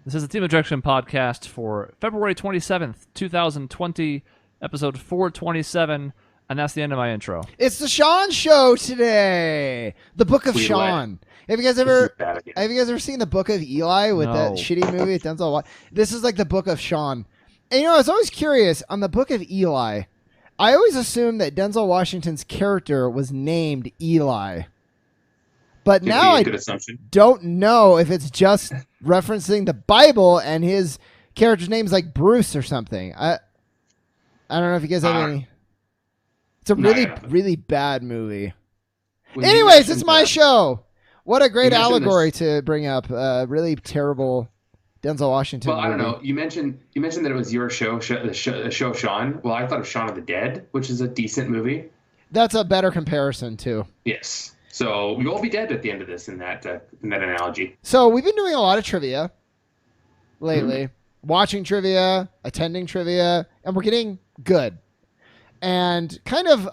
This is the Team Objection podcast for February 27th, 2020, episode 427, and that's the end of my intro. It's the Shaun show today. The Book of Shaun. Have you guys ever seen the Book of Eli with that shitty movie with Denzel Washington? This is like the Book of Shaun. And I was always curious on the Book of Eli. I always assumed that Denzel Washington's character was named Eli. But now I don't know if it's just referencing the Bible and his character's name is like Bruce or something. I don't know if you guys have any. It's a really bad movie. Anyways, it's my show. What a great allegory to bring up. Really terrible Denzel Washington movie. I don't know. You mentioned that it was your show, the show Shaun. Well, I thought of Shaun of the Dead, which is a decent movie. That's a better comparison too. Yes. So we will be dead at the end of this in that analogy. So we've been doing a lot of trivia lately, watching trivia, attending trivia, and we're getting good. And kind of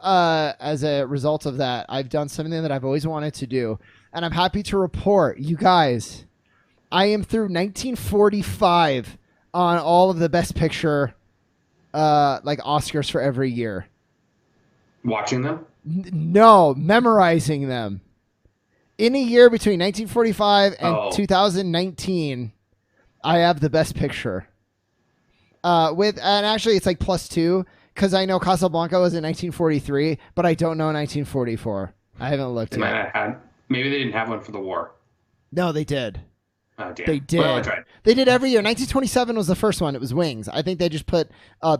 as a result of that, I've done something that I've always wanted to do. And I'm happy to report, you guys, I am through 1945 on all of the Best Picture like Oscars for every year. Watching them? No, memorizing them. In a year between 1945 and 2019, I have the Best Picture. And actually, it's like +2 because I know Casablanca was in 1943, but I don't know 1944. I haven't looked yet. Maybe they didn't have one for the war. No, they did. Oh, damn. They did. Well, I tried. They did every year. 1927 was the first one. It was Wings. I think they just put a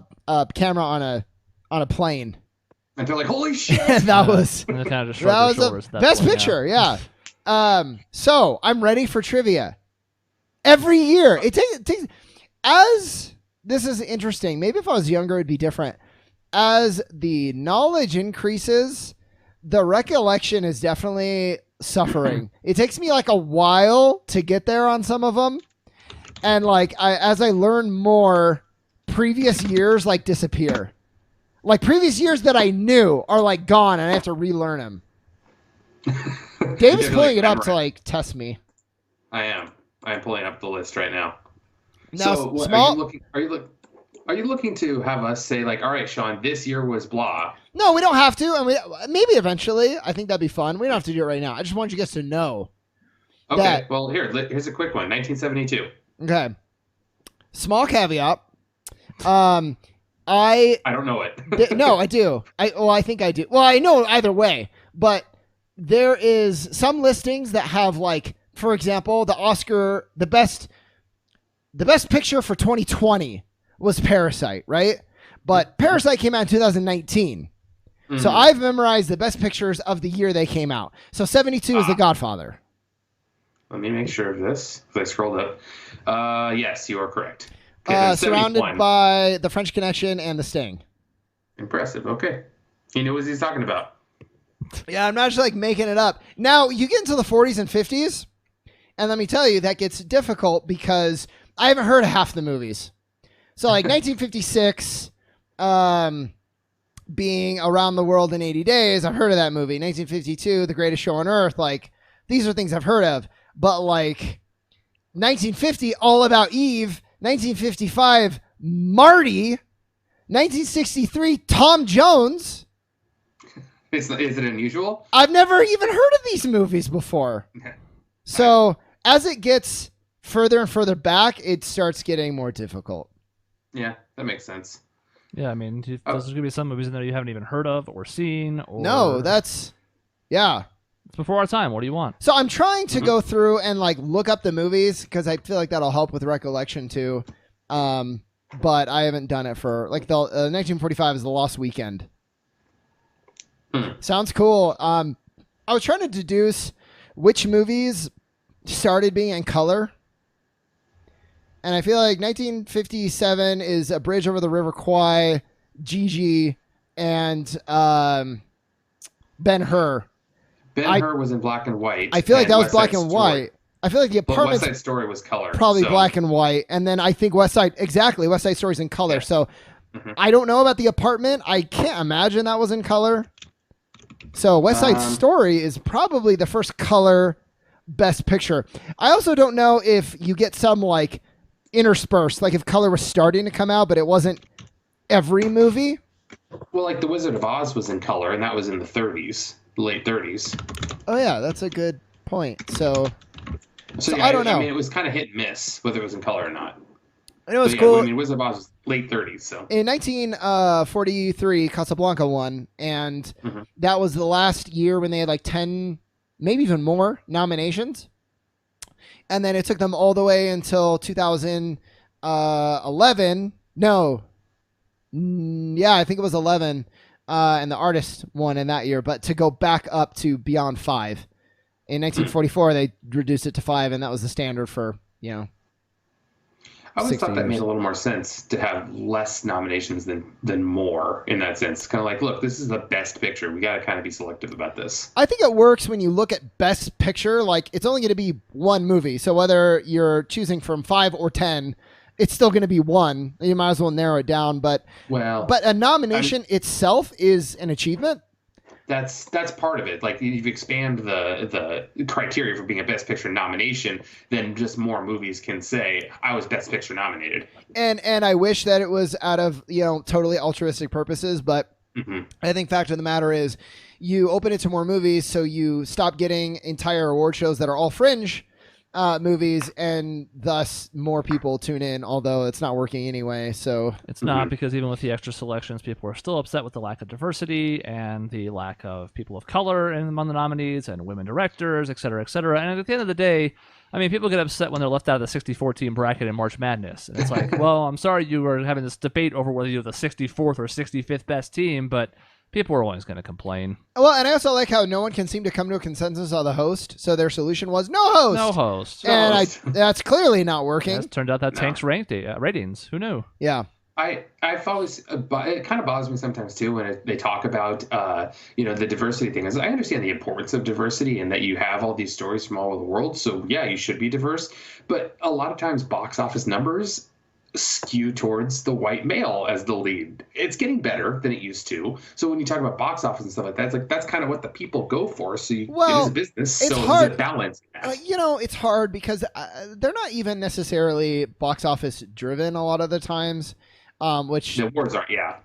camera on a plane. And they're like, holy shit! that was the Best Picture, yeah. So I'm ready for trivia. Every year, it takes. As this is interesting. Maybe if I was younger, it'd be different. As the knowledge increases, the recollection is definitely suffering. It takes me like a while to get there on some of them, and like as I learn more, previous years like disappear. Like previous years that I knew are like gone, and I have to relearn them. Dave is pulling it up to like test me. I am pulling up the list right now. Now, so, small. Are you looking to have us say like, all right, Shaun, this year was blah? No, we don't have to, and maybe eventually. I think that'd be fun. We don't have to do it right now. I just want you guys to know. Okay. Well, here's a quick one. 1972. Okay. Small caveat. I don't know it. No, I do. I think I do. Well, I know either way, but there is some listings that have like, for example, the best picture for 2020 was Parasite, right? But Parasite came out in 2019. Mm-hmm. So I've memorized the best pictures of the year they came out. So 72 is The Godfather. Let me make sure of this. If I scrolled up. Yes, you are correct. Surrounded by The French Connection and The Sting. Impressive. Okay. He knew what he's talking about. Yeah, I'm not just like making it up. Now, you get into the 40s and 50s, and let me tell you, that gets difficult because I haven't heard of half the movies. So like 1956, being Around the World in 80 Days, I've heard of that movie. 1952, The Greatest Show on Earth, like these are things I've heard of. But like 1950, All About Eve, 1955, Marty, 1963, Tom Jones. Is it unusual? I've never even heard of these movies before. So as it gets further and further back, it starts getting more difficult. Yeah, that makes sense. Yeah, I mean, there's going to be some movies in there you haven't even heard of or seen. Or... No, that's... Yeah. It's before our time. What do you want? So I'm trying to go through and like look up the movies because I feel like that'll help with recollection too. But I haven't done it for like the 1945 is The Lost Weekend. Sounds cool. I was trying to deduce which movies started being in color. And I feel like 1957 is A Bridge Over the River Kwai, Gigi, and Ben-Hur. Ben-Hur was in black and white. I feel like that was black and white. I feel like The Apartment. West Side Story was color. Probably black and white. And then I think West Side Story's in color. Yeah. So I don't know about The Apartment. I can't imagine that was in color. So West Side Story is probably the first color Best Picture. I also don't know if you get some like interspersed, like if color was starting to come out, but it wasn't every movie. Well, like The Wizard of Oz was in color, and that was in the 30s, late 30s. Oh yeah, that's a good point. So yeah, I don't know. I mean, it was kind of hit and miss whether it was in color or not. It was cool. I mean, Wizard of Oz was late 30s, so. In 1943, Casablanca won, and that was the last year when they had like 10, maybe even more nominations. And then it took them all the way until 2011. No. Yeah, I think it was 11. And the artist won in that year. But to go back up to beyond 5. In 1944, they reduced it to 5, and that was the standard for, I always thought that made a little more sense to have less nominations than more in that sense. Kind of like, look, this is the best picture. We got to kind of be selective about this. I think it works when you look at best picture. Like, it's only going to be one movie. So whether you're choosing from 5 or 10, it's still going to be one. You might as well narrow it down. But a nomination itself is an achievement. That's part of it. Like, if you expand the criteria for being a Best Picture nomination, then just more movies can say, I was Best Picture nominated. And I wish that it was out of, totally altruistic purposes, but I think fact of the matter is you open it to more movies, so you stop getting entire award shows that are all fringe movies, and thus more people tune in, although it's not working anyway. So it's not, because even with the extra selections, people are still upset with the lack of diversity and the lack of people of color among the nominees and women directors, et cetera, et cetera. And at the end of the day, I mean, people get upset when they're left out of the 64-team bracket in March Madness. And it's like, well, I'm sorry you were having this debate over whether you're the 64th or 65th best team, but people are always going to complain. Well, and I also like how no one can seem to come to a consensus on the host. So their solution was no host. No host. And that's clearly not working. It turned out that tanks ratings. Who knew? Yeah. I've always it kind of bothers me sometimes too when they talk about the diversity thing. I understand the importance of diversity and that you have all these stories from all over the world. So yeah, you should be diverse. But a lot of times box office numbers skew towards the white male as the lead. It's getting better than it used to. So when you talk about box office and stuff like that, it's like that's kind of what the people go for. So it is a business. It's so hard. It's a balance. It's hard because they're not even necessarily box office driven a lot of the times, which the awards aren't. Yeah,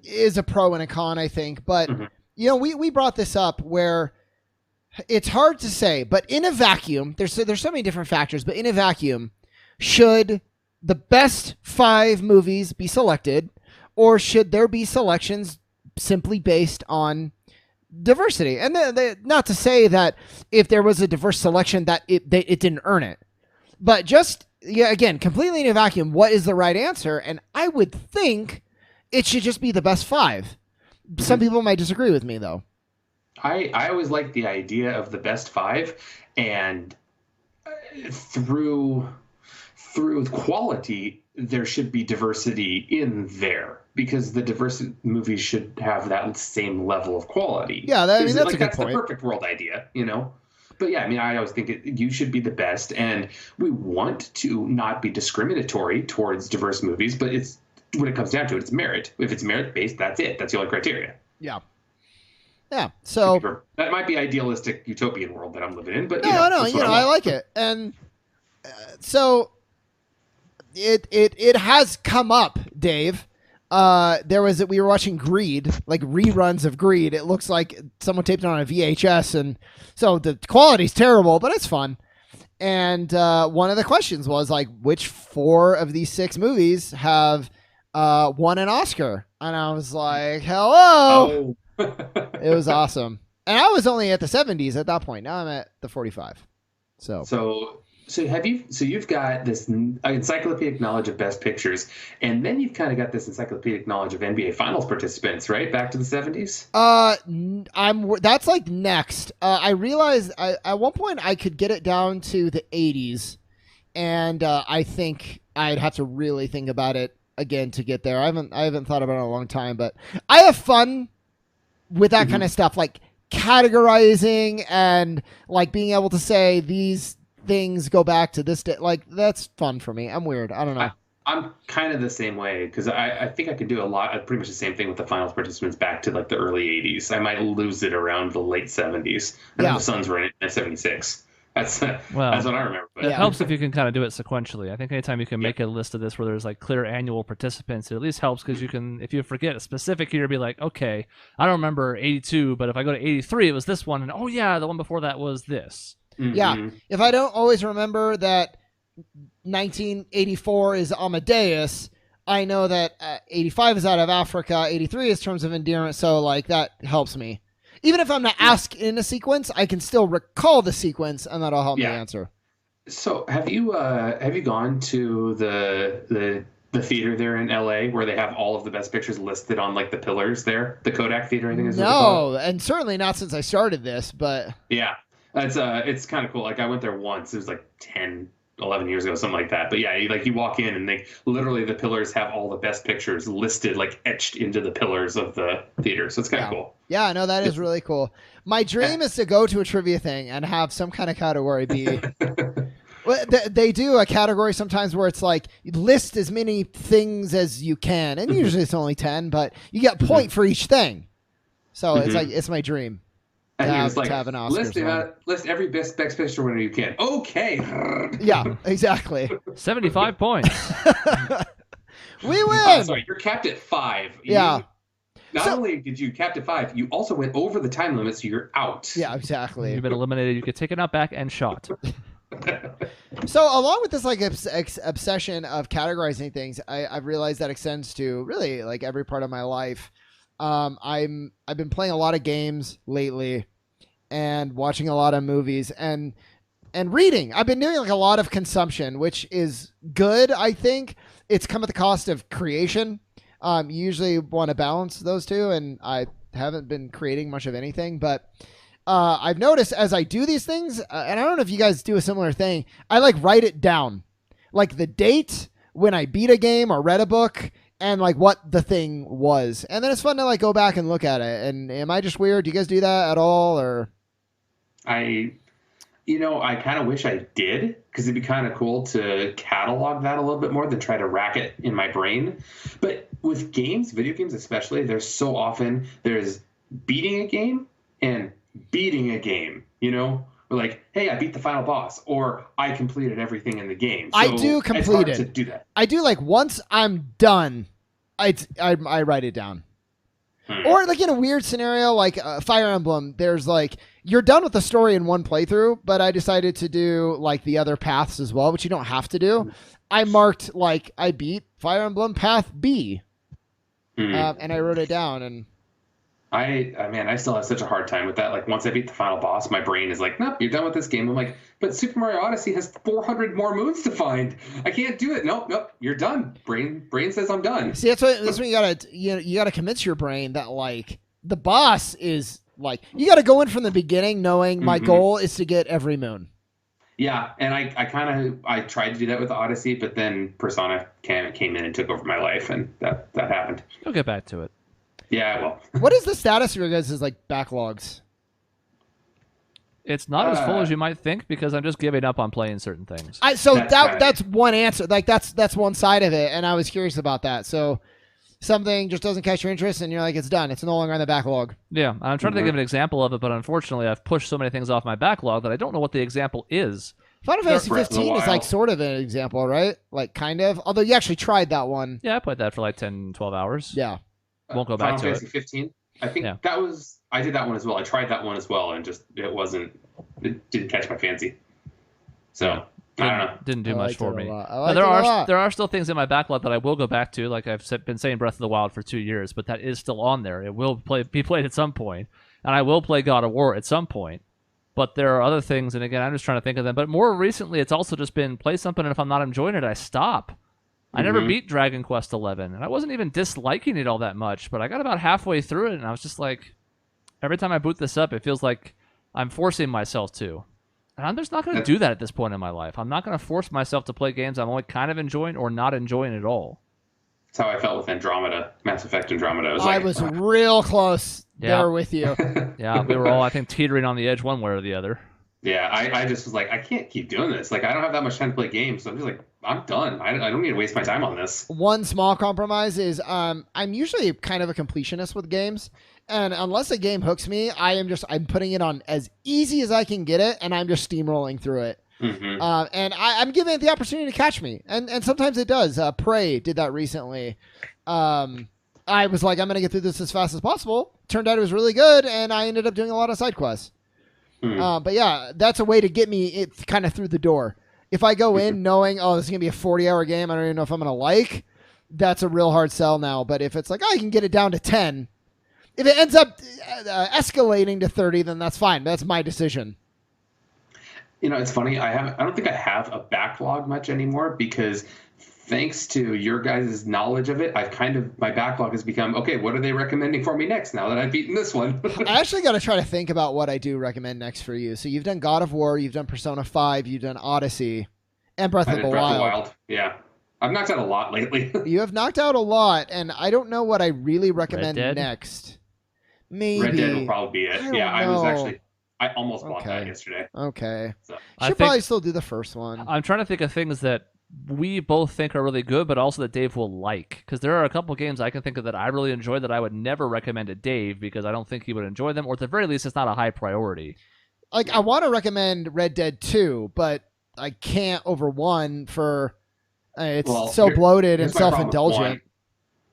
is a pro and a con, I think. But we brought this up where it's hard to say, but in a vacuum, there's so many different factors. But in a vacuum, should the best 5 movies be selected, or should there be selections simply based on diversity? And not to say that if there was a diverse selection that it didn't earn it, but just again, completely in a vacuum, what is the right answer? And I would think it should just be the best 5. Some people might disagree with me, though. I always like the idea of the best 5, and through quality, there should be diversity in there, because the diverse movies should have that same level of quality. Yeah, that's a good that's point. The perfect world idea, But yeah, I mean, I always think you should be the best, and we want to not be discriminatory towards diverse movies, but it's when it comes down to it, it's merit. If it's merit-based, that's it. That's the only criteria. Yeah. Yeah, so that might be idealistic utopian world that I'm living in, but no, I like it, and so it has come up, Dave. We were watching Greed, like reruns of Greed. It looks like someone taped it on a VHS, and so the quality's terrible, but it's fun. And one of the questions was like, which 4 of these 6 movies have won an Oscar? And I was like, hello. Oh. It was awesome. And I was only at the 70s at that point. Now I'm at the 45. So you've got this encyclopedic knowledge of best pictures, and then you've kind of got this encyclopedic knowledge of NBA Finals participants, right? Back to the 70s. That's like next. I realized at one point I could get it down to the 80s, and I think I'd have to really think about it again to get there. I haven't thought about it in a long time, but I have fun with that kind of stuff, like categorizing and like being able to say these things go back to this day. Like, that's fun for me. I'm weird. I don't know. I'm kind of the same way, because I think I could do pretty much the same thing with the finals participants back to like the early 80s. I might lose it around the late 70s. I know the Suns were in it at 76. That's Well, that's what I remember. But it helps if you can kind of do it sequentially. I think anytime you can make a list of this where there's like clear annual participants, it at least helps because you can, if you forget a specific year, be like, okay, I don't remember 82, but if I go to 83, it was this one, and oh yeah, the one before that was this. Yeah, if I don't always remember that 1984 is Amadeus, I know that 85 is out of Africa, 83 is Terms of Endearment, so like that helps me. Even if I'm not asked in a sequence, I can still recall the sequence, and that'll help me answer. So have you gone to the theater there in LA where they have all of the best pictures listed on like the pillars there? The Kodak Theater, I think is what they call it. And certainly not since I started this, but yeah, that's it's kind of cool. Like I went there once. It was like 11 years ago, something like that. But yeah, you walk in and they literally the pillars have all the best pictures listed, like etched into the pillars of the theater. So it's kind of cool. Yeah, no, that is really cool. My dream is to go to a trivia thing and have some kind of category be. Well, they do a category sometimes where it's like list as many things as you can, and usually it's only 10, but you get a point for each thing. So it's like it's my dream. And it's like, have an Oscar list every best picture winner you can. Okay. Yeah, exactly. 75 points. We win. Sorry, you're capped at 5. Yeah. Not only did you cap to 5, you also went over the time limit, so you're out. Yeah, exactly. You've been eliminated. You get taken out back and shot. So along with this like obsession of categorizing things, I've realized that extends to really like every part of my life. I've been playing a lot of games lately and watching a lot of movies and reading. I've been doing like a lot of consumption, which is good. I think it's come at the cost of creation. You usually want to balance those two, and I haven't been creating much of anything, but I've noticed as I do these things, and I don't know if you guys do a similar thing, I like write it down, like the date when I beat a game or read a book, and like what the thing was, and then it's fun to like go back and look at it. And am I just weird? Do you guys do that at all, or? I kind of wish I did, because it'd be kind of cool to catalog that a little bit more than try to rack it in my brain. But with games, video games especially, there's so often there's beating a game and beating a game, or like, hey, I beat the final boss, or I completed everything in the game. So I do complete it. To do that. I do, like, once I'm done, I write it down. Or like in a weird scenario like Fire Emblem, there's like you're done with the story in one playthrough, but I decided to do like the other paths as well, which you don't have to do. I marked like I beat Fire Emblem Path B, and I wrote it down. And I still have such a hard time with that. Like once I beat the final boss, my brain is like, nope, you're done with this game. I'm like, but Super Mario Odyssey has 400 more moons to find. I can't do it. Nope, you're done. Brain says I'm done. See, that's what you gotta convince your brain that like the boss is like you gotta go in from the beginning knowing my goal is to get every moon. Yeah, and I tried to do that with Odyssey, but then Persona came in and took over my life, and that happened. You'll get back to it. Yeah, well. What is the status of your guys' like backlogs? It's not as full as you might think because I'm just giving up on playing certain things. That's one answer. Like that's one side of it, and I was curious about that. So something just doesn't catch your interest, and you're like, it's done. It's no longer on the backlog. Yeah, I'm trying to think of an example of it, but unfortunately, I've pushed so many things off my backlog that I don't know what the example is. Final Fantasy 15 is like sort of an example, right? Like kind of. Although you actually tried that one. Yeah, I played that for like 10, 12 hours. Yeah. Won't go back to Final Fantasy 15. I think I did that one as well. I tried that one as well, and just it didn't catch my fancy. So I don't know. Didn't do much for me. There are still things in my backlog that I will go back to. Like I've been saying Breath of the Wild for 2 years, but that is still on there. It will be played at some point, and I will play God of War at some point. But there are other things, and again, I'm just trying to think of them. But more recently, it's also just been play something, and if I'm not enjoying it, I stop. I never beat Dragon Quest XI, and I wasn't even disliking it all that much, but I got about halfway through it, and I was just like, every time I boot this up, it feels like I'm forcing myself to. And I'm just not going to do that at this point in my life. I'm not going to force myself to play games I'm only kind of enjoying or not enjoying at all. That's how I felt with Andromeda, Mass Effect Andromeda. I was real close there with you. Yeah, we were all, I think, teetering on the edge one way or the other. Yeah, I just was like, I can't keep doing this. Like, I don't have that much time to play games, so I'm just like, I'm done. I don't need to waste my time on this. One small compromise is I'm usually kind of a completionist with games, And unless a game hooks me, I'm putting it on as easy as I can get it, and I'm just steamrolling through it. Mm-hmm. And I'm giving it the opportunity to catch me, and sometimes it does. Prey did that recently. I was like, I'm gonna get through this as fast as possible. Turned out it was really good, and I ended up doing a lot of side quests. But yeah, that's a way to get me kind of through the door. If I go in knowing, oh, this is gonna be a 40-hour game, I don't even know if I'm gonna like. That's a real hard sell now. But if it's like, oh, I can get it down to 10. If it ends up escalating to 30, then that's fine. That's my decision. You know, it's funny. I don't think I have a backlog much anymore because thanks to your guys' knowledge of it, my backlog has become, okay, what are they recommending for me next now that I've beaten this one? I actually got to try to think about what I do recommend next for you. So you've done God of War, you've done Persona 5, you've done Odyssey, and Breath of the Wild. Yeah. I've knocked out a lot lately. You have knocked out a lot, and I don't know what I really recommend next. Maybe. Red Dead will probably be it. I almost bought that yesterday. Okay. So. Should probably still do the first one. I'm trying to think of things that we both think are really good, but also that Dave will like. Because there are a couple games I can think of that I really enjoy that I would never recommend to Dave because I don't think he would enjoy them, or at the very least, it's not a high priority. Like, I want to recommend Red Dead 2, but I can't over 1 for... it's bloated and self-indulgent.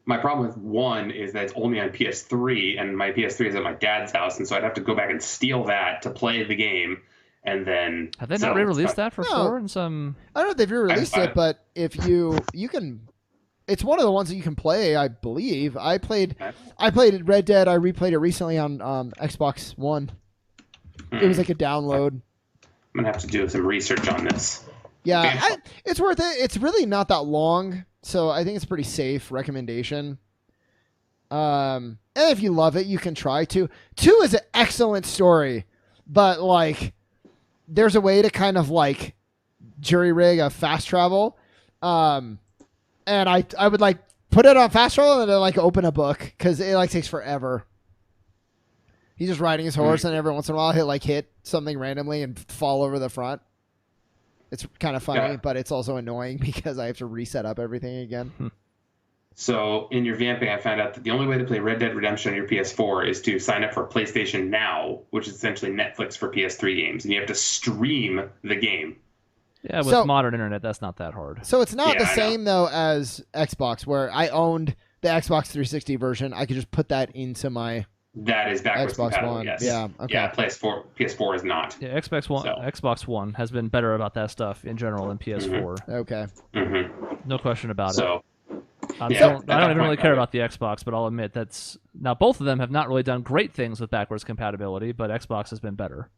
My problem with 1 is that it's only on PS3, and my PS3 is at my dad's house, and so I'd have to go back and steal that to play the game, and then... Have they not re-released that for 4 and some... I don't know if they've re-released it, but if you can... It's one of the ones that you can play, I believe. I played Red Dead. I replayed it recently on Xbox One. It was like a download. I'm going to have to do some research on this. Yeah, it's worth it. It's really not that long, so I think it's a pretty safe recommendation. And if you love it, you can try 2. 2 is an excellent story, but like, there's a way to kind of like jury rig a fast travel. And I would like put it on fast travel and then like open a book because it like takes forever. He's just riding his horse, and every once in a while he'll like hit something randomly and fall over the front. It's kind of funny, but it's also annoying because I have to reset up everything again. So in your vamping, I found out that the only way to play Red Dead Redemption on your PS4 is to sign up for PlayStation Now, which is essentially Netflix for PS3 games, and you have to stream the game. Yeah, with modern internet, that's not that hard. So it's not the same, though, as Xbox, where I owned the Xbox 360 version. I could just put that into my... That is backwards Xbox compatible, One. yes. Yeah, okay. Yeah, PS4 is not. Yeah, Xbox One has been better about that stuff in general than PS4. Okay. No question about it. I don't even really care about the Xbox, but I'll admit now both of them have not really done great things with backwards compatibility, but Xbox has been better.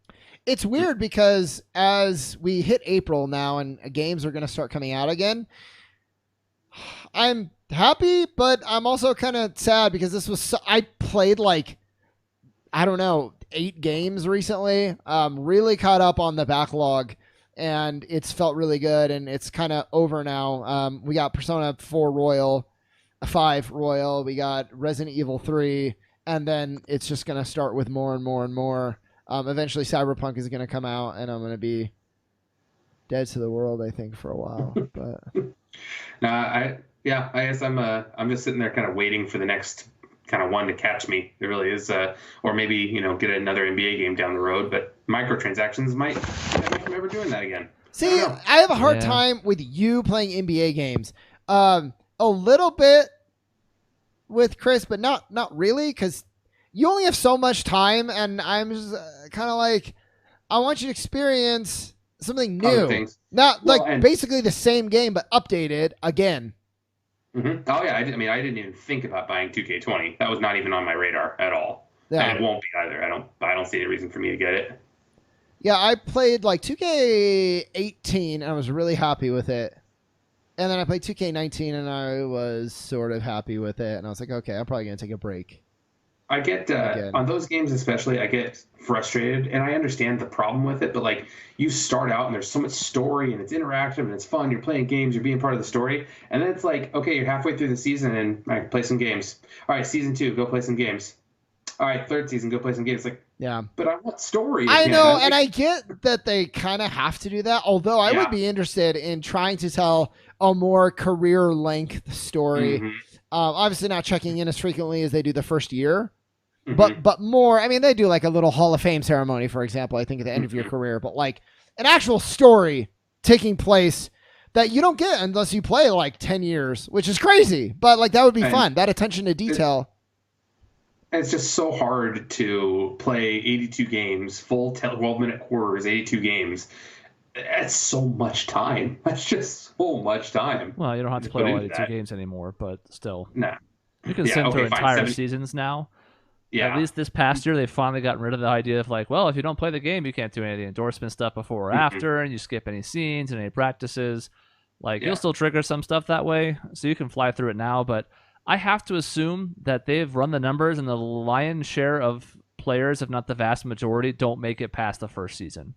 It's weird because as we hit April now and games are going to start coming out again, I'm happy, but I'm also kind of sad because I played like, I don't know, 8 games recently. Really caught up on the backlog, and it's felt really good, and it's kind of over now. We got Persona 4 Royal, 5 Royal, we got Resident Evil 3, and then it's just going to start with more and more and more. Eventually Cyberpunk is going to come out, and I'm going to be dead to the world, I think, for a while. But I guess I'm just sitting there kind of waiting for the next kind of one to catch me. It really is, or maybe get another NBA game down the road. But microtransactions might prevent me from ever doing that again. See, I have a hard time with you playing NBA games. A little bit with Chris, but not really, because you only have so much time, and I'm just kind of like, I want you to experience something new, not basically the same game but updated again. Mm-hmm. Oh yeah, I didn't even think about buying 2K20. That was not even on my radar at all, and it won't be either. I don't see any reason for me to get it. Yeah, I played like 2K18, and I was really happy with it. And then I played 2K19, and I was sort of happy with it. And I was like, okay, I'm probably gonna take a break. I get on those games especially, I get frustrated, and I understand the problem with it. But like, you start out and there's so much story, and it's interactive, and it's fun. You're playing games, you're being part of the story, and then it's like, okay, you're halfway through the season, and all right, play some games. All right, season 2, go play some games. All right, third season, go play some games. Like, yeah, but I want story. I know, and I get that they kind of have to do that. Although I would be interested in trying to tell a more career length story. Obviously, not checking in as frequently as they do the first year. but more. I mean, they do like a little Hall of Fame ceremony, for example. I think at the end of your career, but like an actual story taking place that you don't get unless you play like 10 years, which is crazy. But like that would be fun. That attention to detail. It's just so hard to play 82 games, full 12-minute quarters, 82 games. That's so much time. That's just so much time. Well, you don't have to play all 82 games anymore, but still. Nah. You can sit through entire seasons now. Yeah. At least this past year, they've finally gotten rid of the idea of like, well, if you don't play the game, you can't do any of the endorsement stuff before or after, and you skip any scenes and any practices. Like, you'll still trigger some stuff that way, so you can fly through it now. But I have to assume that they've run the numbers, and the lion's share of players, if not the vast majority, don't make it past the first season.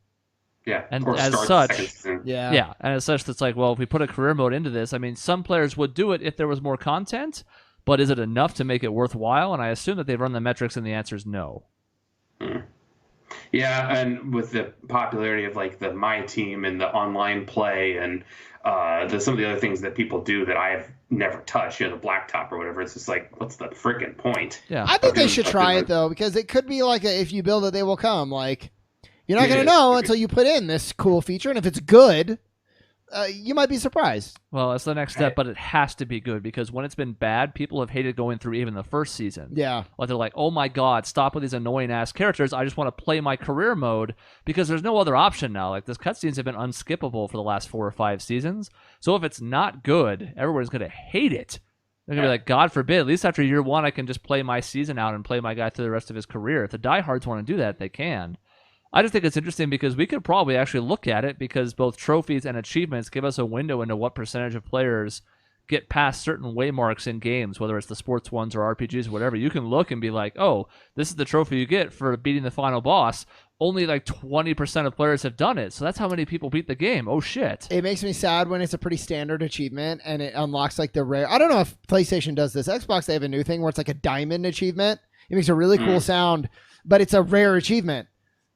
Yeah, and as such, and as such, it's like, well, if we put a career mode into this, I mean, some players would do it if there was more content, but is it enough to make it worthwhile? And I assume that they've run the metrics, and the answer is no. Yeah, and with the popularity of like the My Team and the online play and some of the other things that people do that I've never touched, the blacktop or whatever, it's just like, what's the freaking point? Yeah, I think they should try it though, because it could be like if you build it, they will come. Like, you're not going to know until you put in this cool feature, and if it's good, you might be surprised. Well, it's the next step, but it has to be good, because when it's been bad, people have hated going through even the first season. Yeah. Like, they're like, oh my god, stop with these annoying-ass characters. I just want to play my career mode, because there's no other option now. Like, these cutscenes have been unskippable for the last 4 or 5 seasons. So if it's not good, everyone's going to hate it. They're going to be like, God forbid, at least after year 1, I can just play my season out and play my guy through the rest of his career. If the diehards want to do that, they can. I just think it's interesting because we could probably actually look at it, because both trophies and achievements give us a window into what percentage of players get past certain waymarks in games, whether it's the sports ones or RPGs or whatever. You can look and be like, oh, this is the trophy you get for beating the final boss. Only like 20% of players have done it. So that's how many people beat the game. Oh, shit. It makes me sad when it's a pretty standard achievement and it unlocks like the rare. I don't know if PlayStation does this. Xbox, they have a new thing where it's like a diamond achievement. It makes a really cool sound, but it's a rare achievement.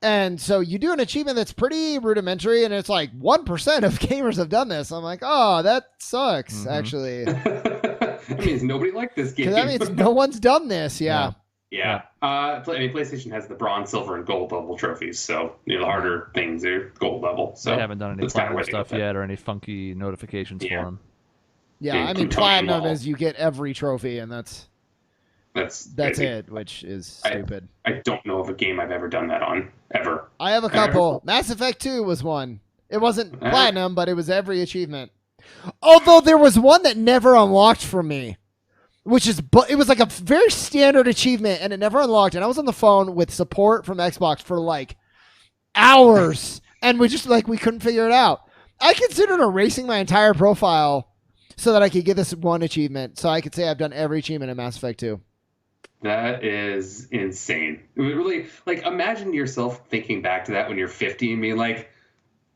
And so you do an achievement that's pretty rudimentary, and it's like 1% of gamers have done this. I'm like, oh, that sucks, actually. That means nobody liked this game. That means no one's done this, Yeah. I mean, PlayStation has the bronze, silver, and gold level trophies, so the harder things are gold level. So they haven't done any platinum stuff yet or any funky notifications for them. Yeah, I mean, platinum is you get every trophy, and that's it, which is stupid. I don't know of a game I've ever done that on, ever. I have a couple. Mass Effect 2 was one. It wasn't platinum, but it was every achievement. Although there was one that never unlocked for me, it was like a very standard achievement, and it never unlocked. And I was on the phone with support from Xbox for like hours, and we couldn't figure it out. I considered erasing my entire profile so that I could get this one achievement, so I could say I've done every achievement in Mass Effect 2. That is insane. It really, like, imagine yourself thinking back to that when you're 50 and being like,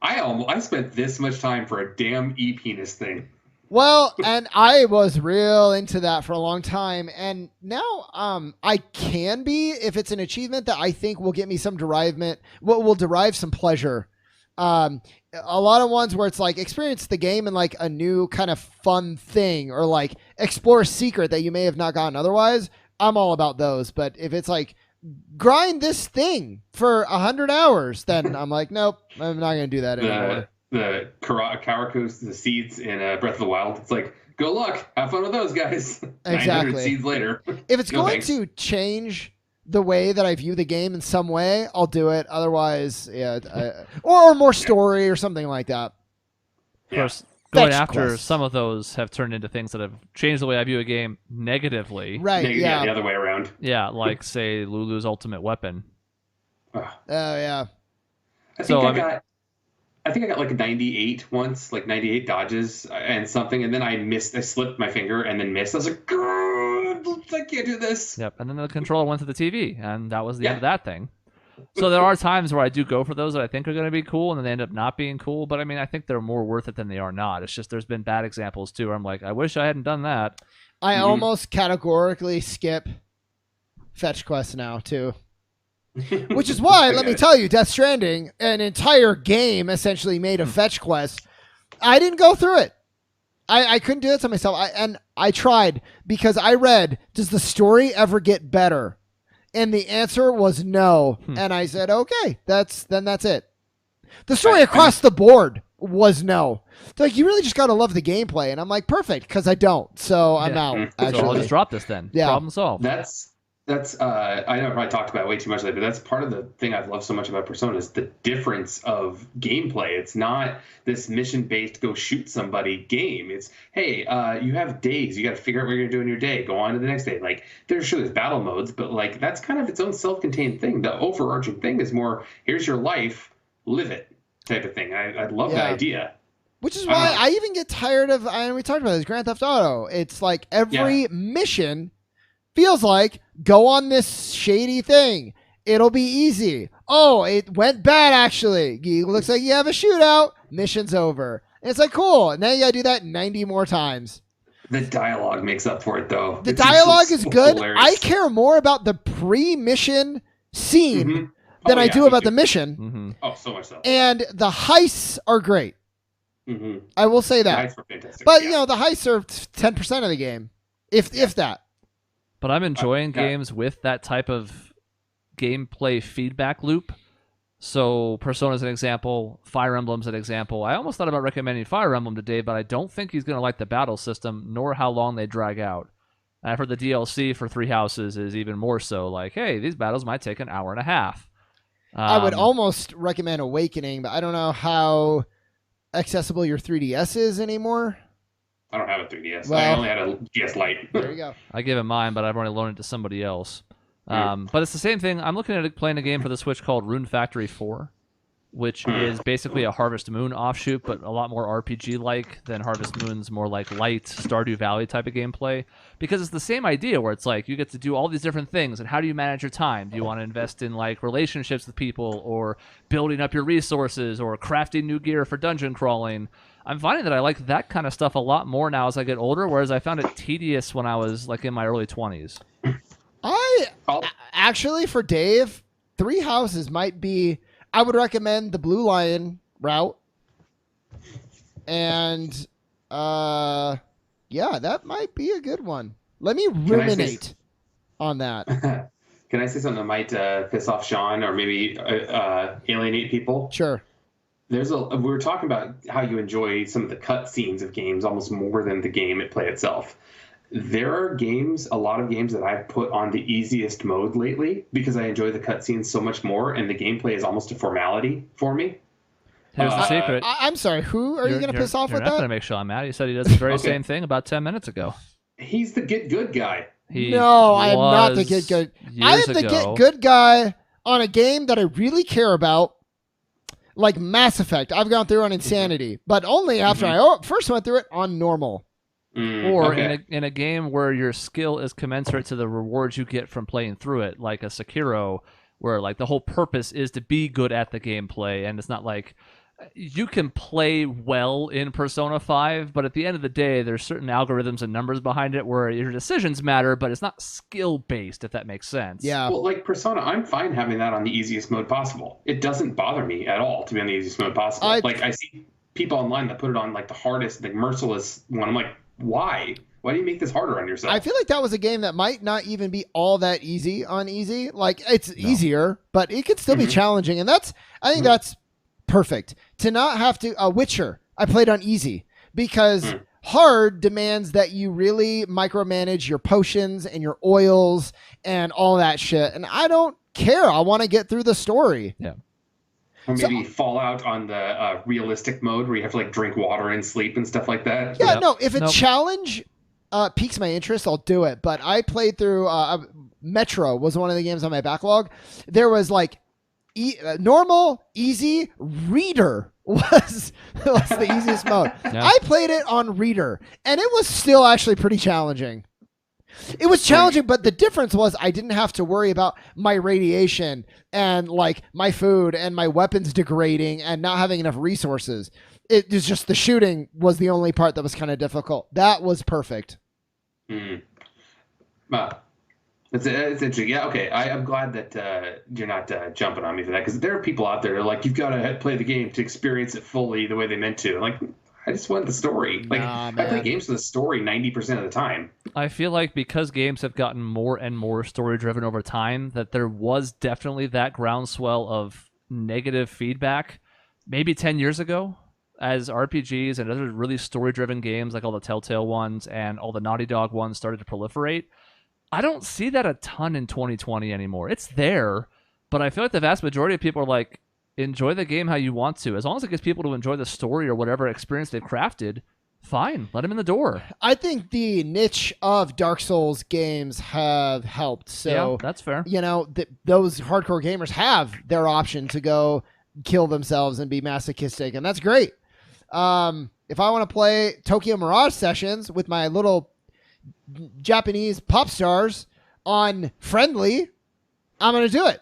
I spent this much time for a damn e-penis thing. Well, and I was real into that for a long time, and now I can be if it's an achievement that I think will get me some will derive some pleasure. A lot of ones where it's like experience the game in like a new kind of fun thing, or like explore a secret that you may have not gotten otherwise. I'm all about those. But if it's like grind this thing for 100 hours, then I'm like, nope, I'm not going to do that anymore. The Karakus, the seeds in Breath of the Wild, it's like, go look, have fun with those guys. Exactly. 900 seeds later. If it's going to change the way that I view the game in some way, I'll do it. Otherwise, or more story or something like that. Of course, going after some of those have turned into things that have changed the way I view a game negatively. Right, the other way around. Yeah, like, say, Lulu's ultimate weapon. Oh, yeah. I think I got like 98 once, like 98 dodges and something, and then I slipped my finger and then missed. I was like, I can't do this. Yep, and then the controller went to the TV, and that was the end of that thing. So there are times where I do go for those that I think are going to be cool, and then they end up not being cool. But I mean, I think they're more worth it than they are not. It's just there's been bad examples too where I'm like, I wish I hadn't done that. I almost categorically skip fetch quests now too. Which is why, let me tell you, Death Stranding, an entire game essentially made of fetch quests. I didn't go through it. I couldn't do it to myself. I tried because I read, does the story ever get better? And the answer was no. And I said, okay, that's it. The story across the board was no. It's like, you really just got to love the gameplay. And I'm like, perfect, because I don't. So I'm out, actually. So I'll just drop this then. Yeah. Problem solved. That's I know I probably talked about it way too much lately, but that's part of the thing I've loved so much about Persona is the difference of gameplay. It's not this mission-based go shoot somebody game. It's, hey, you have days. You got to figure out what you're going to do in your day. Go on to the next day. Like, there's battle modes, but like that's kind of its own self-contained thing. The overarching thing is more, here's your life, live it type of thing. I love that idea. Which is why I even get tired of, and we talked about this, Grand Theft Auto. It's like every mission feels like, go on this shady thing. It'll be easy. Oh, it went bad, actually. It looks like you have a shootout. Mission's over. And it's like, cool. Now you got to do that 90 more times. The dialogue makes up for it, though. The dialogue is good. Hilarious. I care more about the pre-mission scene than I do about the mission. Oh, so much so. And the heists are great. I will say that. The heists were fantastic. But, you know, the heists are 10% of the game, if that. But I'm enjoying games with that type of gameplay feedback loop. So Persona's an example. Fire Emblem's an example. I almost thought about recommending Fire Emblem to Dave, but I don't think he's going to like the battle system, nor how long they drag out. And I've heard the DLC for Three Houses is even more so. Like, hey, these battles might take an hour and a half. I would almost recommend Awakening, but I don't know how accessible your 3DS is anymore. I don't have a 3DS. Well, I only had a DS Lite. There you go. I gave him mine, but I've already loaned it to somebody else. But it's the same thing. I'm looking at playing a game for the Switch called Rune Factory 4, which is basically a Harvest Moon offshoot, but a lot more RPG-like than Harvest Moon's more like light Stardew Valley type of gameplay. Because it's the same idea where it's like you get to do all these different things, and how do you manage your time? Do you want to invest in like relationships with people, or building up your resources, or crafting new gear for dungeon crawling? I'm finding that I like that kind of stuff a lot more now as I get older, whereas I found it tedious when I was like in my early 20s. Actually, for Dave, Three Houses might be, I would recommend the Blue Lion route. And, that might be a good one. Let me ruminate on that. Can I say something that might piss off Shaun or maybe alienate people? Sure. We were talking about how you enjoy some of the cut scenes of games almost more than the game play itself. There are a lot of games that I've put on the easiest mode lately because I enjoy the cutscenes so much more, and the gameplay is almost a formality for me. Here's the secret. I'm sorry, who are you going to piss off with that? You're not going to make Shaun mad. He said he does the very same thing about 10 minutes ago. He's the get good guy. No, I am not the get good. I am the get good guy on a game that I really care about. Like Mass Effect, I've gone through on Insanity, but only after I first went through it on normal. Or in a game where your skill is commensurate to the rewards you get from playing through it, like a Sekiro, where like the whole purpose is to be good at the gameplay, and it's not like you can play well in Persona 5, but at the end of the day, there's certain algorithms and numbers behind it where your decisions matter, but it's not skill-based, if that makes sense. Yeah. Well, like Persona, I'm fine having that on the easiest mode possible. It doesn't bother me at all to be on the easiest mode possible. I see people online that put it on like the hardest, like merciless one. I'm like, why? Why do you make this harder on yourself? I feel like that was a game that might not even be all that easy on easy. Like, it's easier, but it could still be challenging, and I think that's perfect. To not have to... Witcher, I played on easy because hard demands that you really micromanage your potions and your oils and all that shit. And I don't care. I want to get through the story. Yeah. Or maybe Fallout on the realistic mode where you have to like drink water and sleep and stuff like that. Yeah, no. If a challenge piques my interest, I'll do it. But I played through... Metro was one of the games on my backlog. There was like normal, easy, reader was the easiest mode. Yeah. I played it on reader, and it was still actually pretty challenging. It was challenging, but the difference was I didn't have to worry about my radiation and like my food and my weapons degrading and not having enough resources. It was just the shooting was the only part that was kind of difficult. That was perfect. It's interesting. Yeah, okay. I'm glad that you're not jumping on me for that, because there are people out there that are like, you've got to play the game to experience it fully the way they meant to. Like, I just want the story. Like, Nah, I play man. games for the story 90% of the time. I feel like because games have gotten more and more story driven over time, that there was definitely that groundswell of negative feedback maybe 10 years ago as RPGs and other really story driven games like all the Telltale ones and all the Naughty Dog ones started to proliferate. I don't see that a ton in 2020 anymore. It's there, but I feel like the vast majority of people are like, enjoy the game how you want to. As long as it gets people to enjoy the story or whatever experience they've crafted, fine. Let them in the door. I think the niche of Dark Souls games have helped. So, yeah, that's fair. Those hardcore gamers have their option to go kill themselves and be masochistic, and that's great. If I want to play Tokyo Mirage Sessions with my little Japanese pop stars on friendly, I'm going to do it.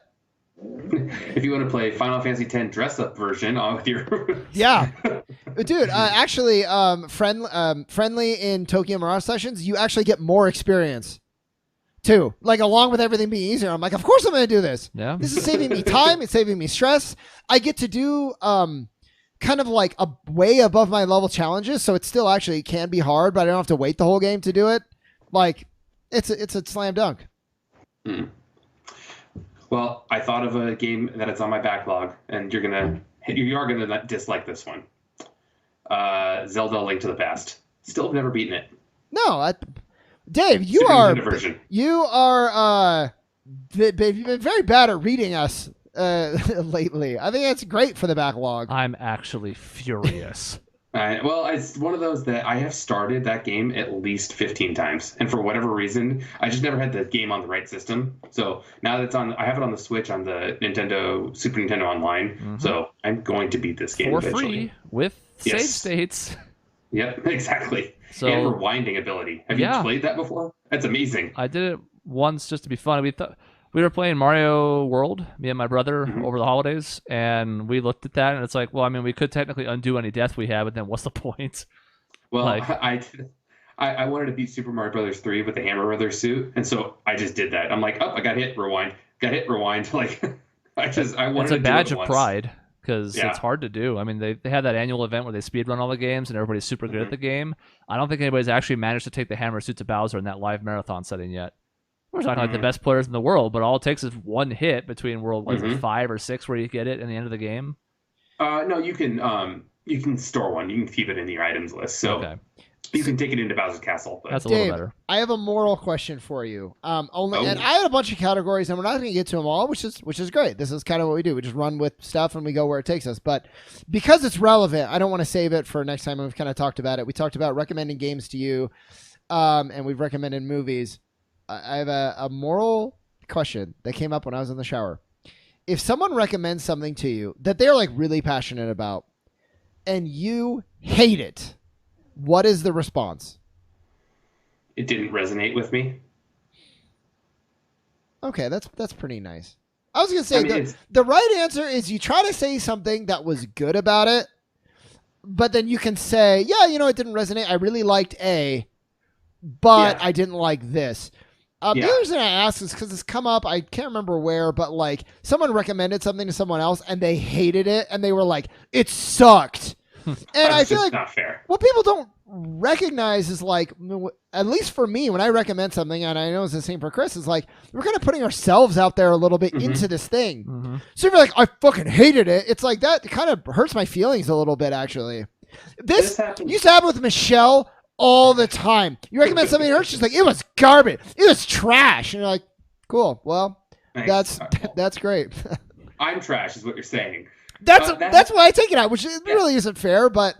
If you want to play Final Fantasy X dress up version with your yeah, dude. Actually, friendly in Tokyo Mirage Sessions, you actually get more experience too. Like along with everything being easier, I'm like, of course I'm going to do this. Yeah, this is saving me time. It's saving me stress. I get to do kind of like a way above my level challenges, so it still actually can be hard, but I don't have to wait the whole game to do it. Like, it's a slam dunk. Well, I thought of a game that it's on my backlog, and you are gonna dislike this one. Zelda: Link to the Past. Still have never beaten it. No, Dave, you've been very bad at reading us lately. I think that's great for the backlog. I'm actually furious. Well, it's one of those that I have started that game at least 15 times. And for whatever reason, I just never had the game on the right system. So now that it's on, I have it on the Switch on the Super Nintendo Online. Mm-hmm. So I'm going to beat this game for eventually. Free with save states. Yep, exactly. So, and rewinding ability. Have you played that before? That's amazing. I did it once just to be fun. We were playing Mario World, me and my brother, over the holidays, and we looked at that, and it's like, well, I mean, we could technically undo any death we had, but then what's the point? Well, I wanted to beat Super Mario Brothers 3 with the Hammer Brothers suit, and so I just did that. I'm like, I got hit, rewind, got hit, rewind. Like, I wanted to do it once. It's a badge of pride because it's hard to do. I mean, they had that annual event where they speedrun all the games, and everybody's super good at the game. I don't think anybody's actually managed to take the Hammer suit to Bowser in that live marathon setting yet. We're talking like the best players in the world, but all it takes is one hit between world 5 or 6 where you get it in the end of the game. No, you can store one. You can keep it in your items list. So you can take it into Bowser's Castle. But. That's a Dave, little better. I have a moral question for you. And I had a bunch of categories, and we're not going to get to them all, which is great. This is kind of what we do. We just run with stuff and we go where it takes us. But because it's relevant, I don't want to save it for next time. We've kind of talked about it. We talked about recommending games to you, and we've recommended movies. I have a moral question that came up when I was in the shower. If someone recommends something to you that they're like really passionate about and you hate it, what is the response? It didn't resonate with me. Okay, that's pretty nice. I was going to say the right answer is you try to say something that was good about it, but then you can say, yeah, it didn't resonate. I really liked A, but I didn't like this. The other reason I ask is because it's come up, I can't remember where, but like someone recommended something to someone else and they hated it and they were like, it sucked. And I feel like not fair. What people don't recognize is like, at least for me, when I recommend something, and I know it's the same for Chris, is like, we're kind of putting ourselves out there a little bit into this thing. So if you're like, I fucking hated it, it's like that kind of hurts my feelings a little bit, actually. This used to happen with Michelle all the time. You recommend something to her, she's like, it was garbage. It was trash. And you're like, cool. Well, thanks. that's great. I'm trash is what you're saying. That's why I take it out, which really isn't fair, but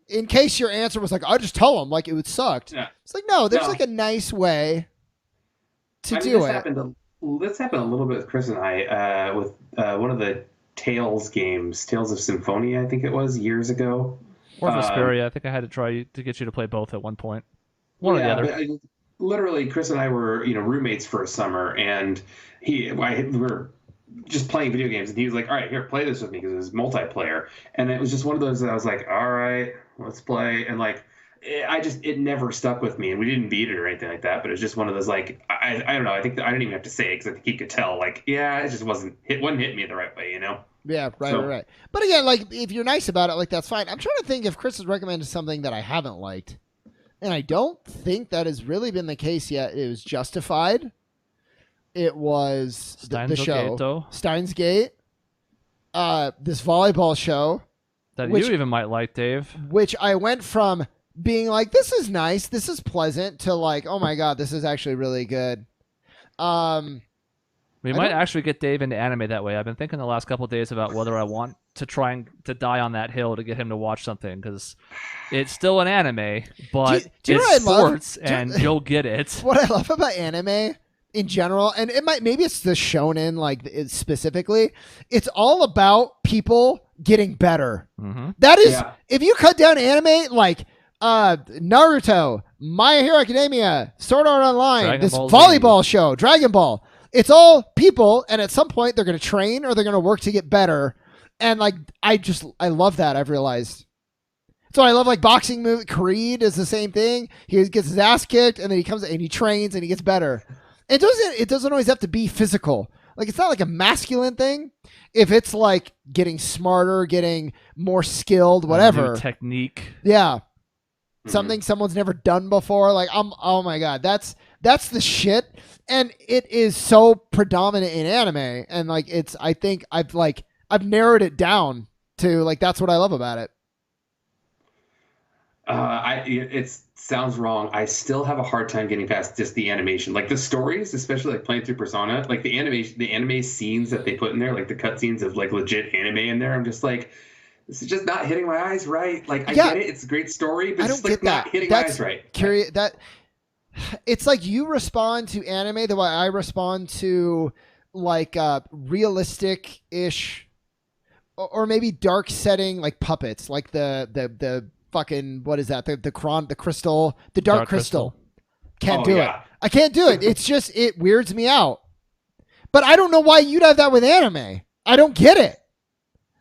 in case your answer was like, I just tell them like it would sucked. Yeah. It's like, no, there's like a nice way to do it. This happened a little bit with Chris and I with one of the Tales games, Tales of Symphonia, I think it was years ago. Or Vesperia. I think I had to try to get you to play both at one point. One or the other. Literally, Chris and I were roommates for a summer, and we were just playing video games, and he was like, all right, here, play this with me, because it was multiplayer. And it was just one of those that I was like, all right, let's play. And like, it never stuck with me, and we didn't beat it or anything like that, but it was just one of those, like, I don't know, I think I didn't even have to say it, because I think he could tell, like, yeah, it just wouldn't hit me the right way, Yeah, right. But again, like if you're nice about it, like that's fine. I'm trying to think if Chris has recommended something that I haven't liked, and I don't think that has really been the case yet. It was Justified. It was the show Steins Gate. This volleyball show that you even might like, Dave. Which I went from being like, this is nice, this is pleasant, to like, oh my god, this is actually really good. We might actually get Dave into anime that way. I've been thinking the last couple of days about whether I want to try to die on that hill to get him to watch something, because it's still an anime, but it's sports, and you'll get it. What I love about anime in general, and maybe it's the shonen like specifically, it's all about people getting better. Mm-hmm. That is, if you cut down anime like Naruto, My Hero Academia, Sword Art Online, this volleyball show, Dragon Ball. It's all people, and at some point they're going to train or they're going to work to get better. And like, I love that. I've realized. So I love like boxing movie. Creed is the same thing. He gets his ass kicked, and then he comes and he trains and he gets better. It doesn't always have to be physical. Like, it's not like a masculine thing. If it's like getting smarter, getting more skilled, whatever. New technique. Yeah. Something someone's never done before. Like, oh my god, that's the shit. And it is so predominant in anime, and like I think I've narrowed it down to like that's what I love about it. It sounds wrong. I still have a hard time getting past just the animation, like the stories, especially like playing through Persona, like the anime scenes that they put in there, like the cutscenes of like legit anime in there. I'm just like, this is just not hitting my eyes right. Like I get it, it's a great story, but it's like not hitting my eyes right. Curious that. It's like you respond to anime the way I respond to like realistic-ish or maybe dark setting like puppets, like the fucking, what is that? The crystal, the dark crystal. Can't do it. I can't do it. It's just, it weirds me out. But I don't know why you'd have that with anime. I don't get it.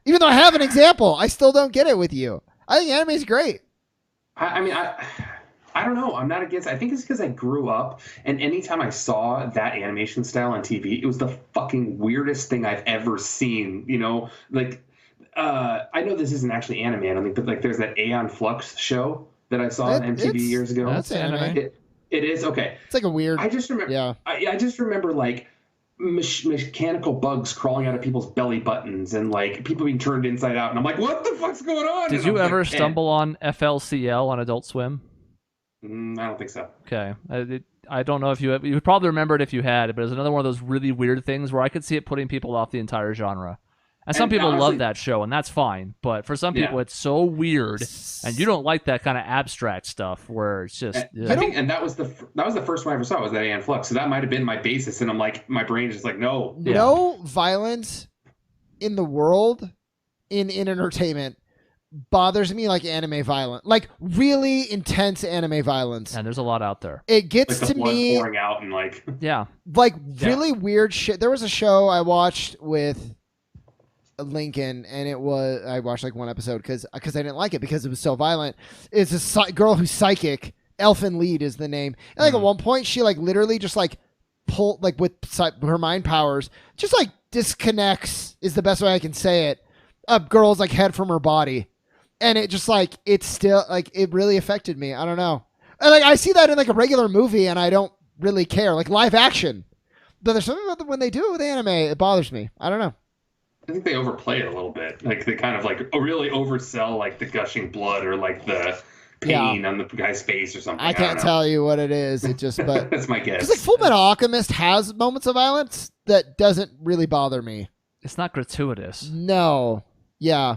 Even though I have an example, I still don't get it with you. I think anime is great. I don't know. I'm not against. I think it's because I grew up, and anytime I saw that animation style on TV, it was the fucking weirdest thing I've ever seen. You know, like I know this isn't actually anime, I don't think, but like there's that Aeon Flux show that I saw on MTV years ago. That's anime. It is okay. It's like a weird. I just remember. Yeah. I just remember like mechanical bugs crawling out of people's belly buttons and like people being turned inside out, and I'm like, what the fuck's going on? Did you ever stumble on FLCL on Adult Swim? I don't think so. Okay. I don't know if you would probably remember it if you had, but it's another one of those really weird things where I could see it putting people off the entire genre. And some people love that show, and that's fine. But for some people, it's so weird, and you don't like that kind of abstract stuff where it's just. I think, and that was the first one I ever saw was that Aeon Flux. So that might have been my basis, and I'm like, my brain is just like, no. No violence in the world in entertainment bothers me like anime violence, like really intense anime violence. And there's a lot out there. It gets like to me pouring out and like really weird shit. There was a show I watched with Lincoln, and I watched like one episode because I didn't like it because it was so violent. It's a girl who's psychic. Elfin Lied is the name. And like at one point, she like literally just like pull like with her mind powers, just like disconnects is the best way I can say it. A girl's like head from her body. And it just like, it's still like, it really affected me. I don't know. And like, I see that in like a regular movie and I don't really care, like live action. But there's something about when they do it with anime, it bothers me. I don't know. I think they overplay it a little bit. Like they kind of like really oversell like the gushing blood or like the pain on the guy's face or something. I can't tell you what it is. It just, but that's my guess. Because like Full Metal Alchemist has moments of violence that doesn't really bother me. It's not gratuitous. No. Yeah.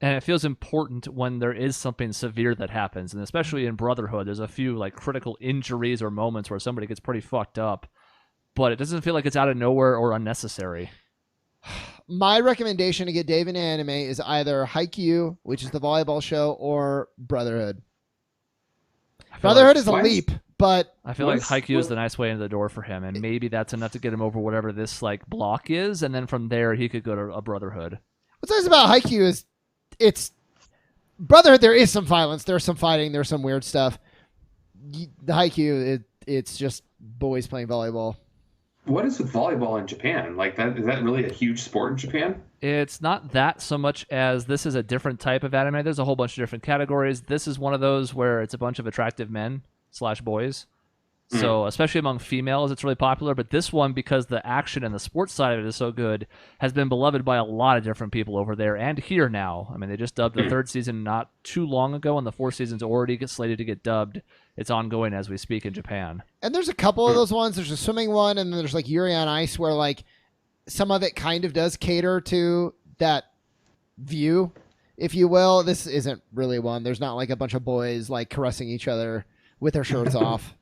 And it feels important when there is something severe that happens. And especially in Brotherhood, there's a few like critical injuries or moments where somebody gets pretty fucked up. But it doesn't feel like it's out of nowhere or unnecessary. My recommendation to get Dave into anime is either Haikyuu, which is the volleyball show, or Brotherhood. Brotherhood is a leap, but I feel like Haikyuu is the nice way into the door for him, and maybe that's enough to get him over whatever this like block is, and then from there he could go to a Brotherhood. What's nice about Haikyuu is it's Brotherhood. There is some violence, there's some fighting, there's some weird stuff. The Haikyuu, it's just boys playing volleyball. What is with volleyball in Japan? Like that, is that really a huge sport in Japan? It's not that so much as this is a different type of anime. There's a whole bunch of different categories. This is one of those where it's a bunch of attractive men slash boys. So especially among females, it's really popular. But this one, because the action and the sports side of it is so good, has been beloved by a lot of different people over there and here now. I mean, they just dubbed the third season not too long ago, and the fourth season's already slated to get dubbed. It's ongoing as we speak in Japan. And there's a couple of those ones. There's a swimming one, and then there's like Yuri on Ice, where like some of it kind of does cater to that view, if you will. This isn't really one. There's not like a bunch of boys like caressing each other with their shirts off.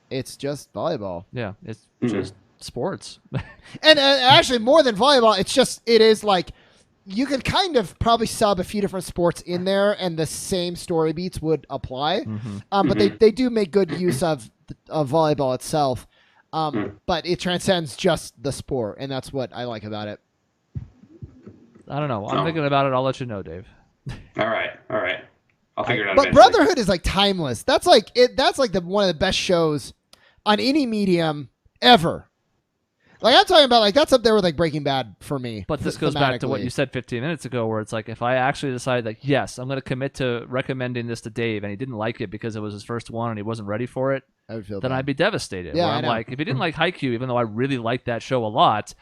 It's just volleyball. Yeah, it's just sports. And actually, more than volleyball, it is like you could kind of probably sub a few different sports in there, and the same story beats would apply. But they do make good use of volleyball itself. But it transcends just the sport, and that's what I like about it. I don't know. I'm thinking about it. I'll let you know, Dave. All right. I'll figure it out. But eventually. Brotherhood is like timeless. That's like one of the best shows on any medium ever. Like I'm talking about, like that's up there with like Breaking Bad for me. But this goes back to what you said 15 minutes ago, where it's like if I actually decide that yes, I'm going to commit to recommending this to Dave, and he didn't like it because it was his first one and he wasn't ready for it, I would feel then bad. I'd be devastated. Yeah, where I I'm know. like, if he didn't like Haikyuu, even though I really like that show a lot,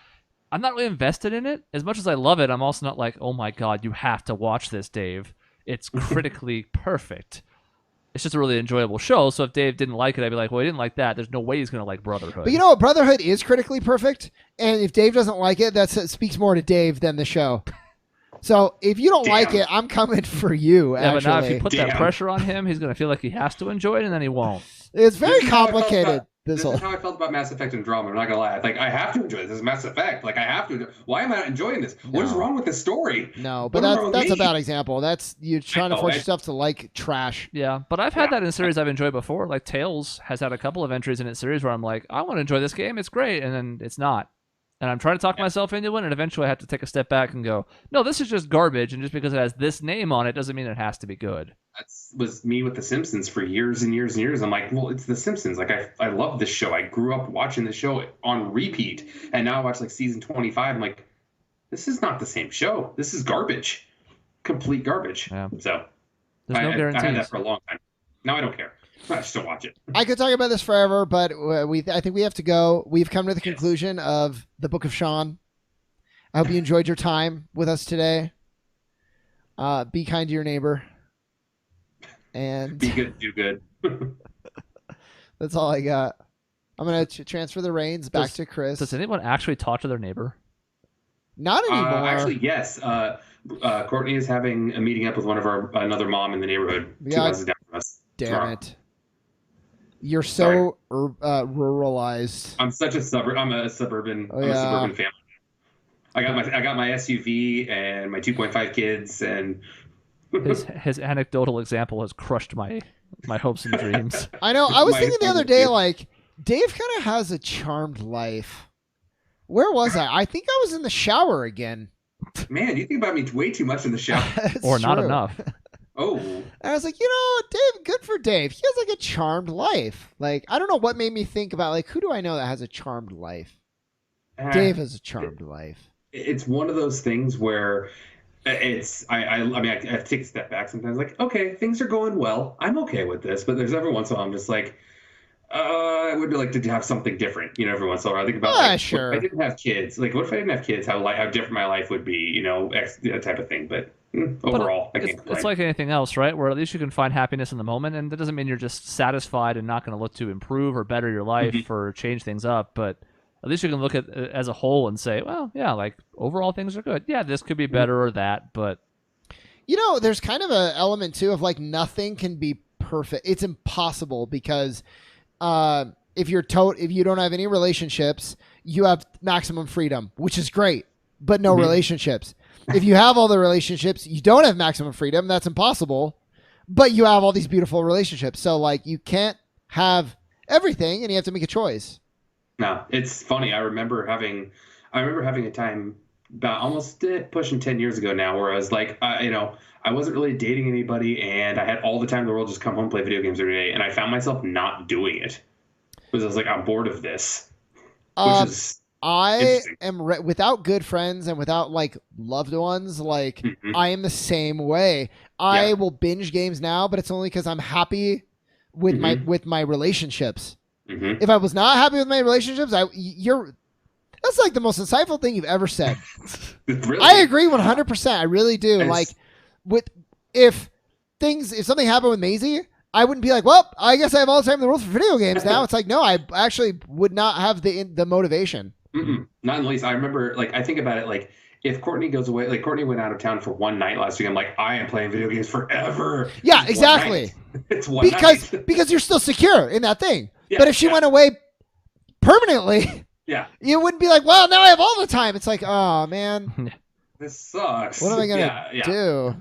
I'm not really invested in it. As much as I love it, I'm also not like, oh my god, you have to watch this, Dave. It's critically perfect. It's just a really enjoyable show. So if Dave didn't like it, I'd be like, well, he didn't like that. There's no way he's going to like Brotherhood. But you know what? Brotherhood is critically perfect, and if Dave doesn't like it, that speaks more to Dave than the show. So if you don't like it, I'm coming for you. Yeah, actually. but now if you put that pressure on him, he's going to feel like he has to enjoy it, and then he won't. It's very complicated. This is how I felt about Mass Effect and drama. I'm not gonna lie. Like I have to enjoy this. This is Mass Effect. Like I have to. Why am I not enjoying this? What is wrong with the story? No, but that's a bad example. That's you trying to force yourself to like trash. Yeah, but I've had that in series I've enjoyed before. Like Tales has had a couple of entries in its series where I'm like, I want to enjoy this game. It's great, and then it's not. And I'm trying to talk myself into it, and eventually I have to take a step back and go, no, this is just garbage, and just because it has this name on it doesn't mean it has to be good. That was me with The Simpsons for years and years and years. I'm like, well, it's The Simpsons. Like, I love this show. I grew up watching the show on repeat, and now I watch, like, season 25. I'm like, this is not the same show. This is garbage. Complete garbage. Yeah. So There's no guarantees. I had that for a long time. Now I don't care. I just don't watch it. I could talk about this forever, but I think we have to go. We've come to the conclusion of the Book of Shaun. I hope you enjoyed your time with us today. Be kind to your neighbor. And be good, do good. That's all I got. I'm going to transfer the reins back to Chris. Does anyone actually talk to their neighbor? Not anymore. Actually, yes. Courtney is having a meeting up with another mom in the neighborhood 2 houses down from us. Damn tomorrow. it. You're so ruralized. I'm such a suburban. I'm a suburban family. I got my SUV and my 2.5 kids, and his anecdotal example has crushed my hopes and dreams. I know. I was thinking the other day, like Dave kind of has a charmed life. Where was I? I think I was in the shower again. Man, you think about me way too much in the shower, or not enough. Oh. And I was like, Dave, good for Dave. He has like a charmed life. Like, I don't know what made me think about, like, who do I know that has a charmed life? Dave has a charmed life. It's one of those things where I mean, I have to take a step back sometimes. Like, okay, things are going well. I'm okay with this. But there's every once in a while I'm just like, I would like to have something different, every once in a while. I think about, sure. What if I didn't have kids? Like, what if I didn't have kids? How different my life would be, that type of thing. But overall, it's like anything else, right? Where at least you can find happiness in the moment, and that doesn't mean you're just satisfied and not going to look to improve or better your life or change things up. But at least you can look at it as a whole and say, well, yeah, like overall things are good. Yeah, this could be better or that, but there's kind of an element too of like nothing can be perfect. It's impossible because if you don't have any relationships, you have maximum freedom, which is great, but no relationships. If you have all the relationships, you don't have maximum freedom. That's impossible, but you have all these beautiful relationships. So like you can't have everything, and you have to make a choice. No, it's funny. I remember having a time about almost pushing 10 years ago now, where I was like, I wasn't really dating anybody, and I had all the time in the world just come home, play video games every day, and I found myself not doing it. Because I was like, I'm bored of this, Um, which is I interesting. am without good friends and without like loved ones. Like Hmm. I am the same way. I Yeah. will binge games now, but it's only because I'm happy with Hmm. my relationships. Hmm. If I was not happy with my relationships, that's like the most insightful thing you've ever said. Really? I agree 100%. I really do. Like It's, with if something happened with Maisie, I wouldn't be like, well, I guess I have all the time in the world for video games now. It's like, no, I actually would not have the motivation. not in the least. I remember, like, I think about it, like, if Courtney goes away, like, Courtney went out of town for one night last week. I'm like, I am playing video games forever. Yeah, It's exactly. It's one night. Because you're still secure in that thing. Yeah, But if she went away permanently, yeah, you wouldn't be like, well, now I have all the time. It's like, oh man, this sucks. what am I gonna do?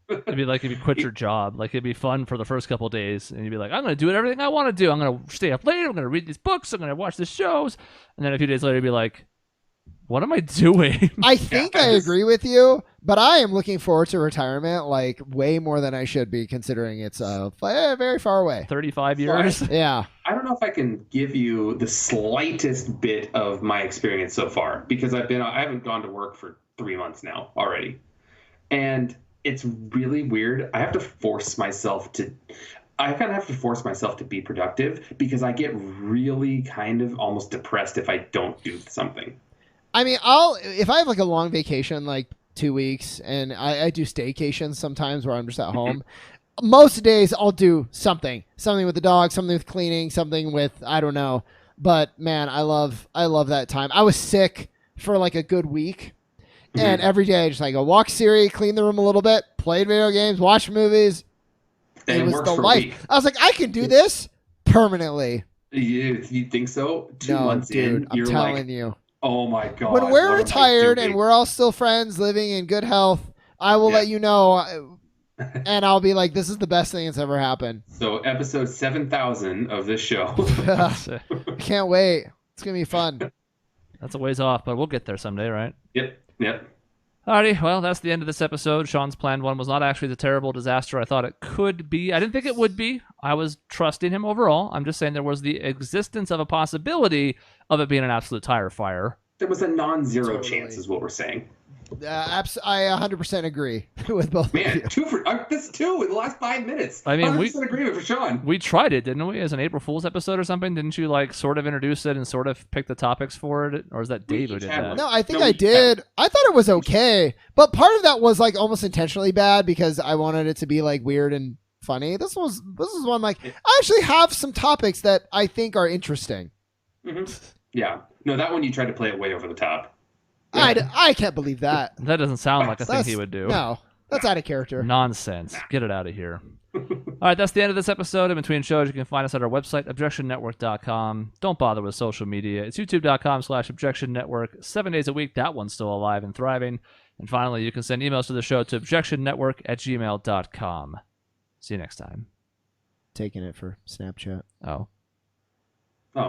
It'd be like if you quit your job. Like it'd be fun for the first couple of days, and you'd be like, "I'm going to do everything I want to do. I'm going to stay up late. I'm going to read these books. I'm going to watch the shows." And then a few days later, you'd be like, "What am I doing?" I think I agree with you, but I am looking forward to retirement like way more than I should be, considering it's very far away. 35 years. Yeah. I don't know if I can give you the slightest bit of my experience so far because I haven't gone to work for 3 months now already, and it's really weird. I kind of have to force myself to be productive because I get really kind of almost depressed if I don't do something. I mean, if I have like a long vacation, like 2 weeks, and I do staycations sometimes where I'm just at home. Most days I'll do something with the dog, something with cleaning, something with, I don't know. But man, I love that time. I was sick for like a good week. And every day I just like go walk Siri, clean the room a little bit, played video games, watch movies. And it was the life. I was like, I can do this permanently. You think so? 2 No, months dude, in, I'm you're telling like, you. oh my God. When we're retired and we're all still friends, living in good health, I will let you know. And I'll be like, this is the best thing that's ever happened. So episode 7,000 of this show. I can't wait. It's going to be fun. That's a ways off, but we'll get there someday, right? Yep. Alrighty, well, that's the end of this episode. Sean's planned one was not actually the terrible disaster I thought it could be. I didn't think it would be. I was trusting him overall. I'm just saying there was the existence of a possibility of it being an absolute tire fire. There was a non-zero chance is what we're saying. I 100% agree with both of you. Man, this two in the last 5 minutes. I mean, 100% agreement for Shaun. We tried it, didn't we, as an April Fool's episode or something? Didn't you like sort of introduce it and sort of pick the topics for it? Or is that Dave who did that? No, I think I did. I thought it was okay, but part of that was like almost intentionally bad because I wanted it to be like weird and funny. This was one like I actually have some topics that I think are interesting. Mm-hmm. Yeah, no, that one you tried to play it way over the top. I can't believe that. That doesn't sound like a thing he would do. No, that's out of character. Nonsense. Get it out of here. All right, that's the end of this episode. In between shows, you can find us at our website, objectionnetwork.com. Don't bother with social media. It's youtube.com/objectionnetwork. 7 days a week. That one's still alive and thriving. And finally, you can send emails to the show to objectionnetwork@gmail.com. See you next time. Taking it for Snapchat. Oh.